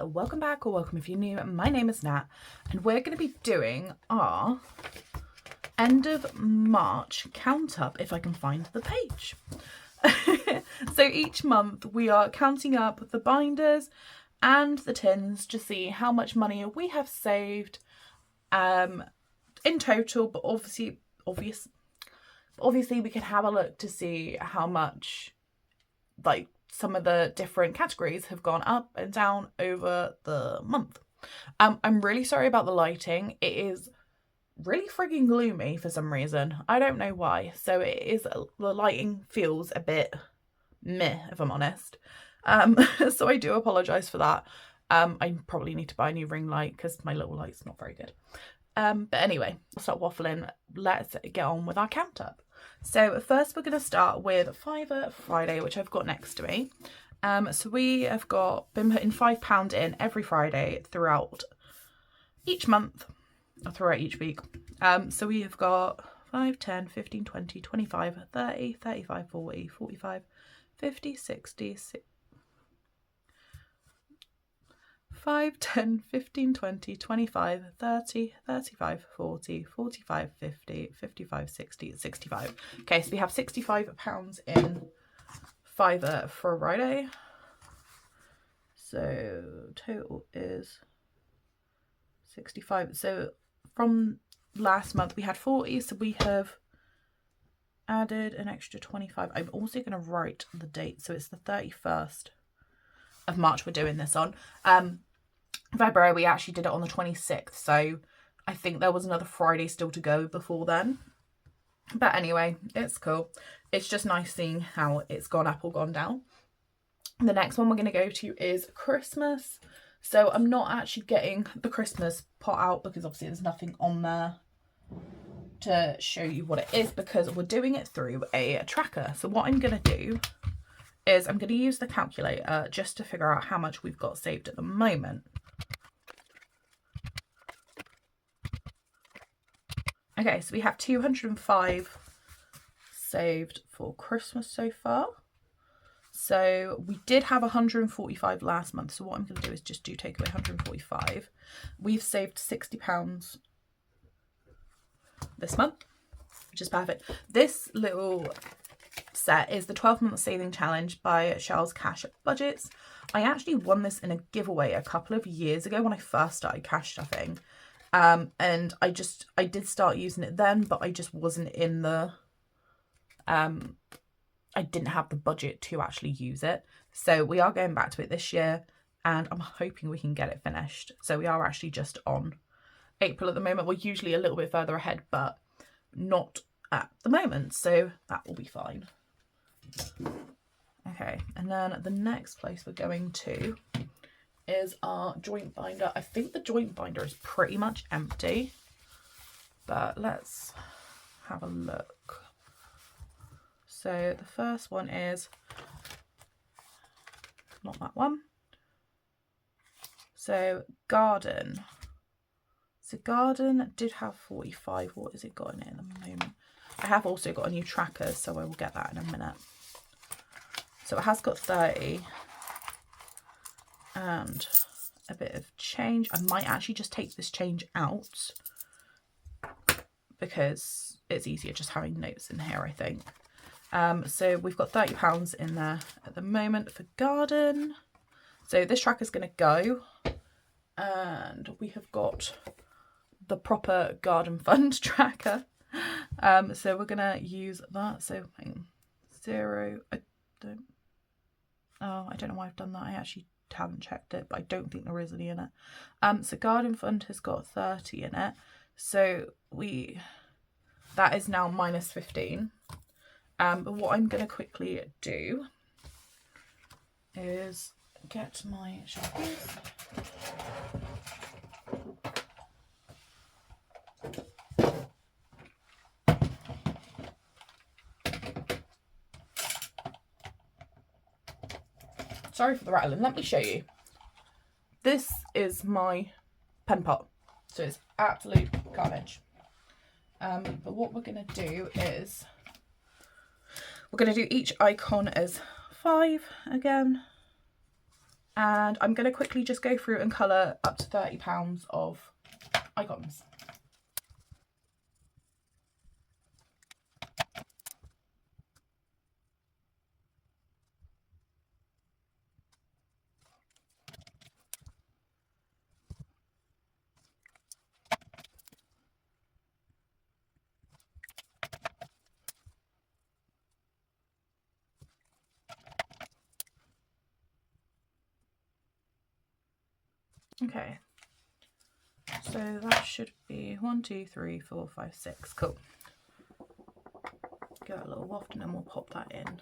welcome back or welcome if you're new. My name is Nat and we're going to be doing our end of March count up, if I can find the page. So each month we are counting up the binders and the tins to see how much money we have saved in total, but obviously we could have a look to see how much, like, some of the different categories have gone up and down over the month. I'm really sorry about the lighting. It is really frigging gloomy for some reason. I don't know why. So the lighting feels a bit meh, if I'm honest. So I do apologise for that. I probably need to buy a new ring light because my little light's not very good. But anyway, I'll stop waffling. Let's get on with our count up. So first we're going to start with Fiver Friday, which I've got next to me. So we have been putting £5 in every Friday throughout each month, or throughout each week. So we have got 5, 10, 15, 20, 25, 30, 35, 40, 45, 50, 60, 5, 10, 15, 20, 25, 30, 35, 40, 45, 50, 55, 60, 65. Okay, so we have £65 in Fiver for Friday. So total is 65. So from last month we had 40, so we have added an extra 25. I'm also going to write the date, so it's the 31st of March we're doing this on. February we actually did it on the 26th, so I think there was another Friday still to go before then. But anyway, it's cool. It's just nice seeing how it's gone up or gone down. The next one we're going to go to is Christmas. So I'm not actually getting the Christmas pot out because obviously there's nothing on there to show you what it is because we're doing it through a tracker. So what I'm going to do is I'm going to use the calculator just to figure out how much we've got saved at the moment. Okay, so we have 205 saved for Christmas so far. So we did have 145 last month. So what I'm going to do is just take away 145. We've saved £60 this month, which is perfect. This little set is the 12-month saving challenge by Shell's Cash Budgets. I actually won this in a giveaway a couple of years ago when I first started cash stuffing. And I did start using it then, but I just wasn't in the, I didn't have the budget to actually use it. So we are going back to it this year and I'm hoping we can get it finished. So we are actually just on April at the moment. We're usually a little bit further ahead, but not at the moment. So that will be fine. Okay. And then the next place we're going to is our joint binder. I think the joint binder is pretty much empty, but let's have a look. So the first one is not that one. So garden. So garden did have 45. What has it got in it at the moment? I have also got a new tracker, so I will get that in a minute. So it has got 30. And a bit of change. I might actually just take this change out because it's easier just having notes in here, I think. So we've got £30 in there at the moment for garden. So this track is going to go. And we have got the proper garden fund tracker. So we're going to use that. So 0. I don't know why I've done that. I actually haven't checked it, but I don't think there is any in it. So garden fund has got 30 in it, so that is now minus 15. But what I'm going to quickly do is get my Sharpies. Sorry for the rattling. Let me show you. This is my pen pot. So it's absolute carnage. But what we're going to do is we're going to do each icon as 5 again. And I'm going to quickly just go through and colour up to £30 of icons. Okay, so that should be 1, 2, 3, 4, 5, 6. Cool. Give it a little waft and then we'll pop that in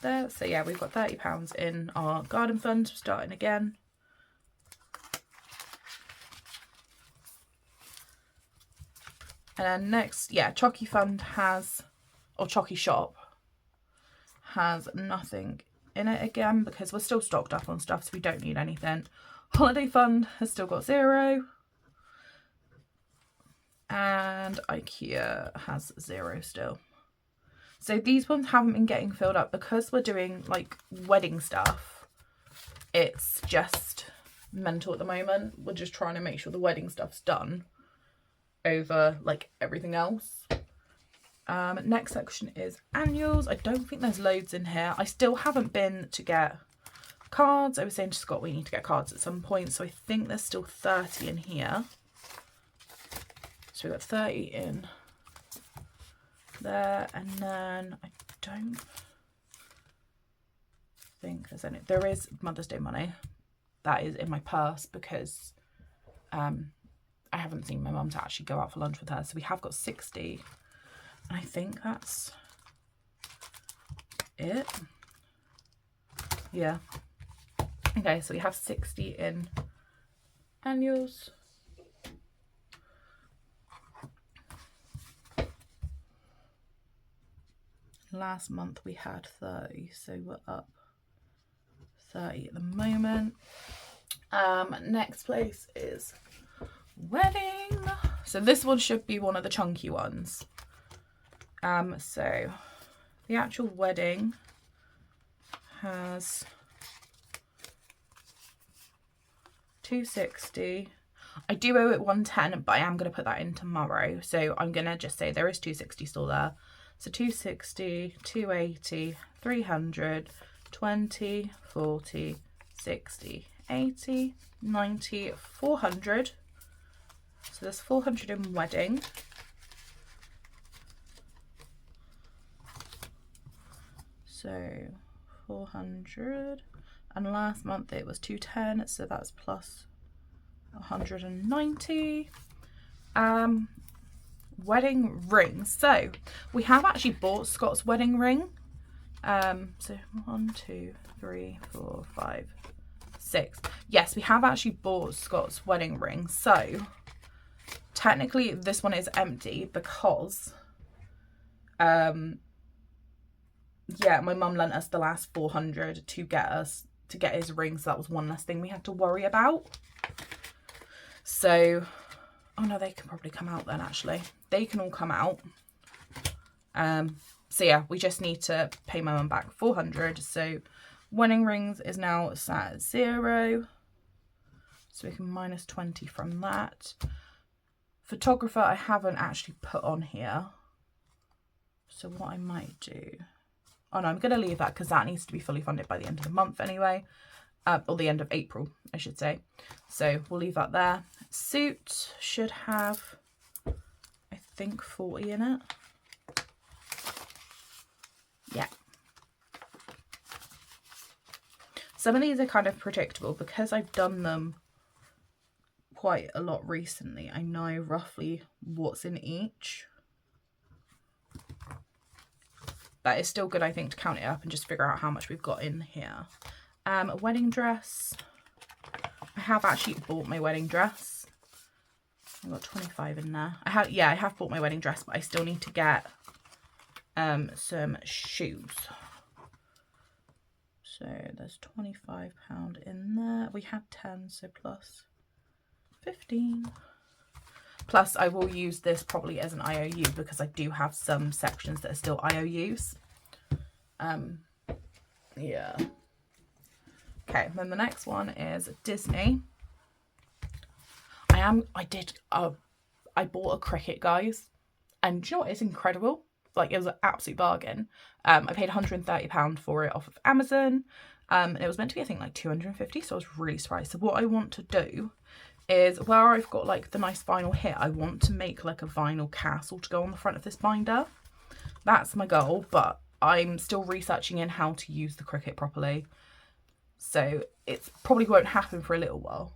there. So yeah, we've got £30 in our garden fund, starting again. And then next, yeah, Chalky Fund has, or Chalky Shop has nothing in it again because we're still stocked up on stuff, so we don't need anything. Holiday Fund has still got 0. And IKEA has 0 still. So these ones haven't been getting filled up because we're doing like wedding stuff. It's just mental at the moment. We're just trying to make sure the wedding stuff's done over like everything else. Next section is annuals. I don't think there's loads in here. I still haven't been to get cards. I was saying to Scott we need to get cards at some point, so I think there's still 30 in here. So we've got 30 in there, and then I don't think there's any. There is Mother's Day money. That is in my purse because I haven't seen my mum to actually go out for lunch with her. So we have got 60. And I think that's it. Yeah. Okay, so we have 60 in annuals. Last month we had 30, so we're up 30 at the moment. Next place is wedding. So this one should be one of the chunky ones. So the actual wedding has 260. I do owe it 110, but I am going to put that in tomorrow. So I'm going to just say there is 260 still there. So 260, 280, 300, 20, 40, 60, 80, 90, 400. So there's 400 in wedding. So 400, and last month it was 210, so that's plus 190. Wedding rings. So we have actually bought Scott's wedding ring. So 1, 2, 3, 4, 5, 6. Yes, we have actually bought Scott's wedding ring. So technically this one is empty because yeah, my mum lent us the last 400 to get his ring, so that was one less thing we had to worry about. So, oh no, they can probably come out then, actually. They can all come out. So yeah, we just need to pay my mum back 400. So wedding rings is now sat at 0. So we can minus 20 from that. Photographer I haven't actually put on here. So what I might do... Oh no, I'm going to leave that because that needs to be fully funded by the end of the month anyway. Or the end of April, I should say. So we'll leave that there. Suit should have, I think, 40 in it. Yeah. Some of these are kind of predictable because I've done them quite a lot recently. I know roughly what's in each. But it's still good, I think, to count it up and just figure out how much we've got in here. A wedding dress. I have actually bought my wedding dress. I've got 25 in there. I have bought my wedding dress, but I still need to get some shoes. So there's £25 in there. We have 10, so plus 15. Plus, I will use this probably as an IOU because I do have some sections that are still IOUs. Yeah. Okay, then the next one is Disney. I bought a cricket, guys, and do you know what? It's incredible. Like, it was an absolute bargain. I paid £130 for it off of Amazon. And it was meant to be, I think, like 250, so I was really surprised. So what I want to do is, where I've got like the nice vinyl here, I want to make like a vinyl castle to go on the front of this binder. That's my goal, but I'm still researching in how to use the Cricut properly. So it probably won't happen for a little while.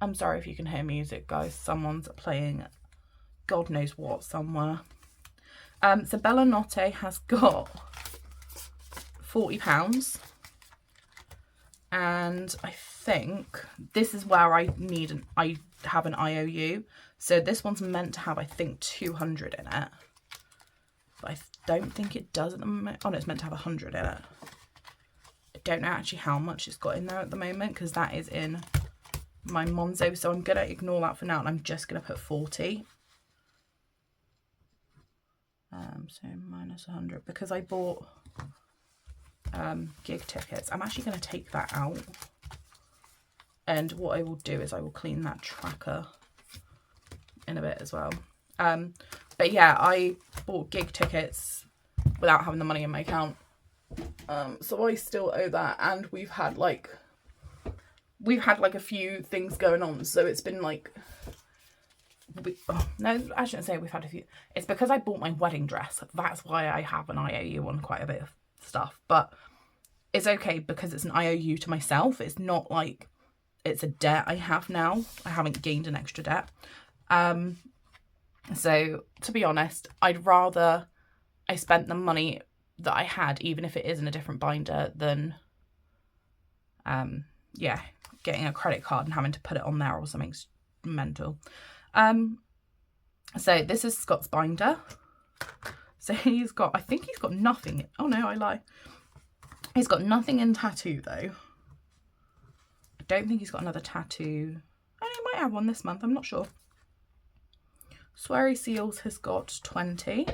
I'm sorry if you can hear music, guys. Someone's playing God knows what somewhere. So Bella Notte has got £40. And I think this is where I have an IOU. So this one's meant to have, I think, 200 in it. But I don't think it does at the moment. Oh no, it's meant to have 100 in it. I don't know actually how much it's got in there at the moment, because that is in my Monzo. So I'm going to ignore that for now, and I'm just going to put 40. So minus 100, because I bought gig tickets. I'm actually going to take that out, and what I will do is I will clean that tracker in a bit as well. But yeah, I bought gig tickets without having the money in my account, so I still owe that, and we've had like a few things going on, so it's been like no, I shouldn't say we've had a few. It's because I bought my wedding dress. That's why I have an IOU on quite a bit of stuff. But it's okay because it's an IOU to myself. It's not like it's a debt I have now. I haven't gained an extra debt. So to be honest, I'd rather I spent the money that I had, even if it is in a different binder, than yeah, getting a credit card and having to put it on there or something mental. So this is Scott's binder. So he's got, I think he's got nothing. Oh no, I lie. He's got nothing in tattoo though. I don't think he's got another tattoo. Oh, he might have one this month, I'm not sure. Sweary Seals has got 20.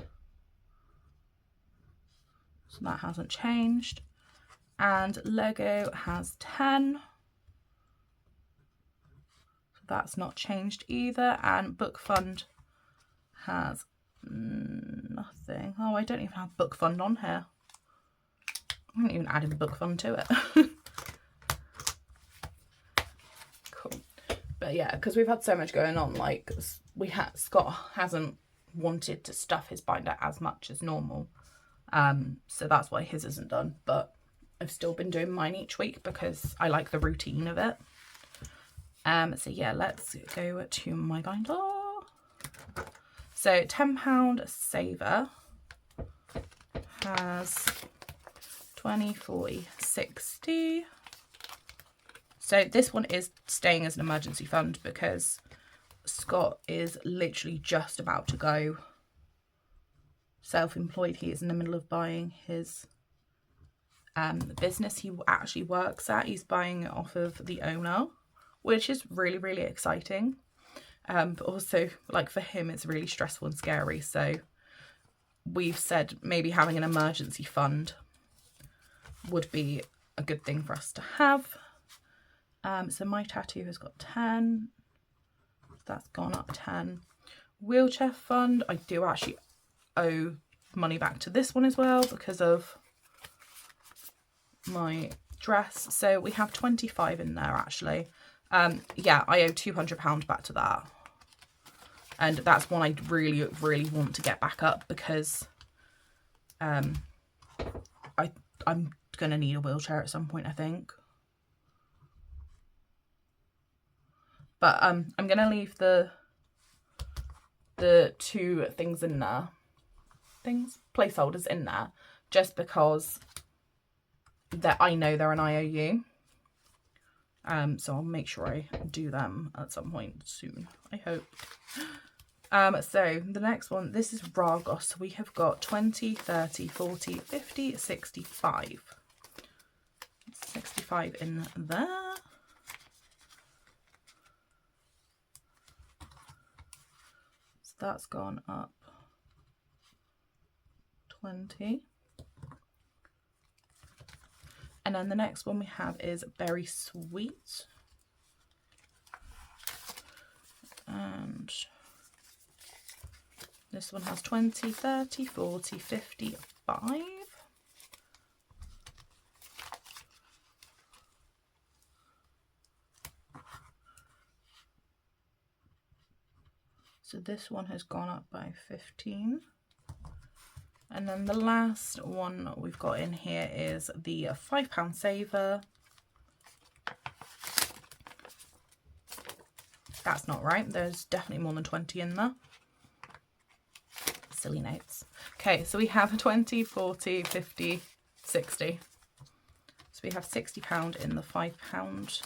So that hasn't changed. And Lego has 10. That's not changed either. And Book Fund has nothing. Oh, I don't even have Book Fund on here. I haven't even added Book Fund to it. Cool. But yeah, because we've had so much going on, like Scott hasn't wanted to stuff his binder as much as normal. So that's why his isn't done. But I've still been doing mine each week because I like the routine of it. So yeah, let's go to my binder. So £10 saver has 20, 40, 60. So this one is staying as an emergency fund because Scott is literally just about to go self-employed. He is in the middle of buying his business he actually works at. He's buying it off of the owner, which is really, really exciting. But also, like, for him, it's really stressful and scary. So we've said maybe having an emergency fund would be a good thing for us to have. So my tattoo has got 10. That's gone up 10. Wheelchair fund, I do actually owe money back to this one as well because of my dress. So we have 25 in there actually. Yeah, I owe £200 back to that. And that's one I really, really want to get back up because I'm going to need a wheelchair at some point, I think. But I'm going to leave the two things in there. Placeholders in there. Just because that I know they're an IOU. So I'll make sure I do them at some point soon, I hope. So the next one, this is Ragos. We have got 20, 30, 40, 50, 65. 65 in there. that's gone up 20. And then the next one we have is Berry Sweet. And this one has 20, 30, 40, 55. So this one has gone up by 15. And then the last one we've got in here is the £5 saver. That's not right. There's definitely more than 20 in there. Silly notes. Okay, so we have 20, 40, 50, 60. So we have £60 in the £5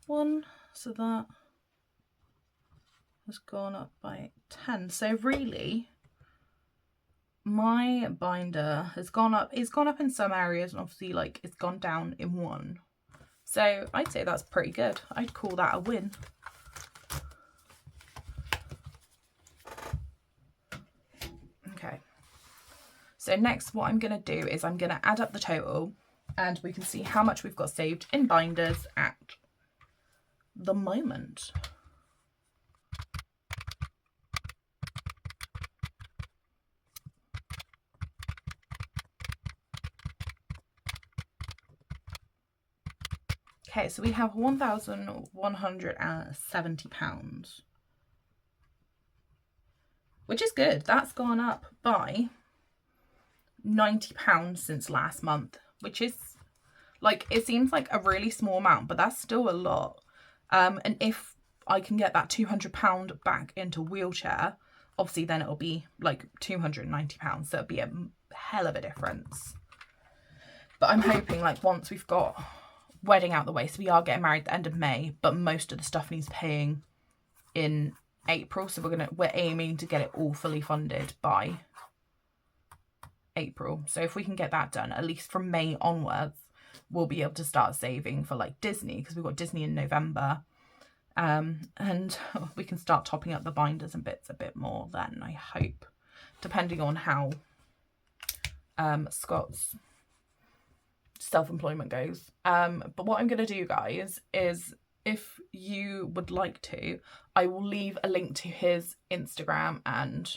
one. So that has gone up by 10. So really, my binder has gone up. It's gone up in some areas, and obviously, like, it's gone down in one. So I'd say that's pretty good. I'd call that a win. Okay. So next, what I'm going to do is I'm going to add up the total, and we can see how much we've got saved in binders at the moment. Okay, so we have £1,170, which is good. That's gone up by £90 since last month, which is, like, it seems like a really small amount, but that's still a lot. And if I can get that £200 back into wheelchair, obviously then it'll be like £290, so it'll be a hell of a difference. But I'm hoping, like, once we've got wedding out the way, so we are getting married at the end of May, but most of the stuff needs paying in April, so we're aiming to get it all fully funded by April. So if we can get that done, at least from May onwards, we'll be able to start saving for, like, Disney, because we've got Disney in November, and we can start topping up the binders and bits a bit more then, I hope, depending on how Scott's self-employment goes. But what I'm going to do, guys, is if you would like to, I will leave a link to his Instagram and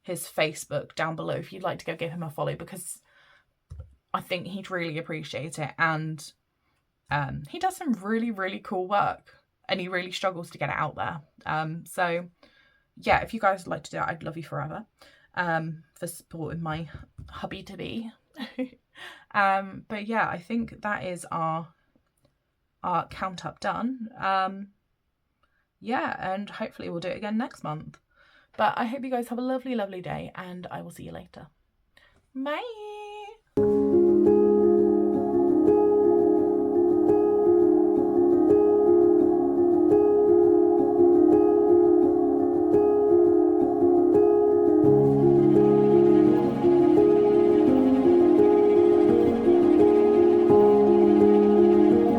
his Facebook down below if you'd like to go give him a follow, because I think he'd really appreciate it. And he does some really, really cool work, and he really struggles to get it out there. So yeah, if you guys would like to do it, I'd love you forever, for supporting my hubby-to-be. But yeah, I think that is our count up done. Yeah, and hopefully we'll do it again next month. But I hope you guys have a lovely, lovely day, and I will see you later. Bye.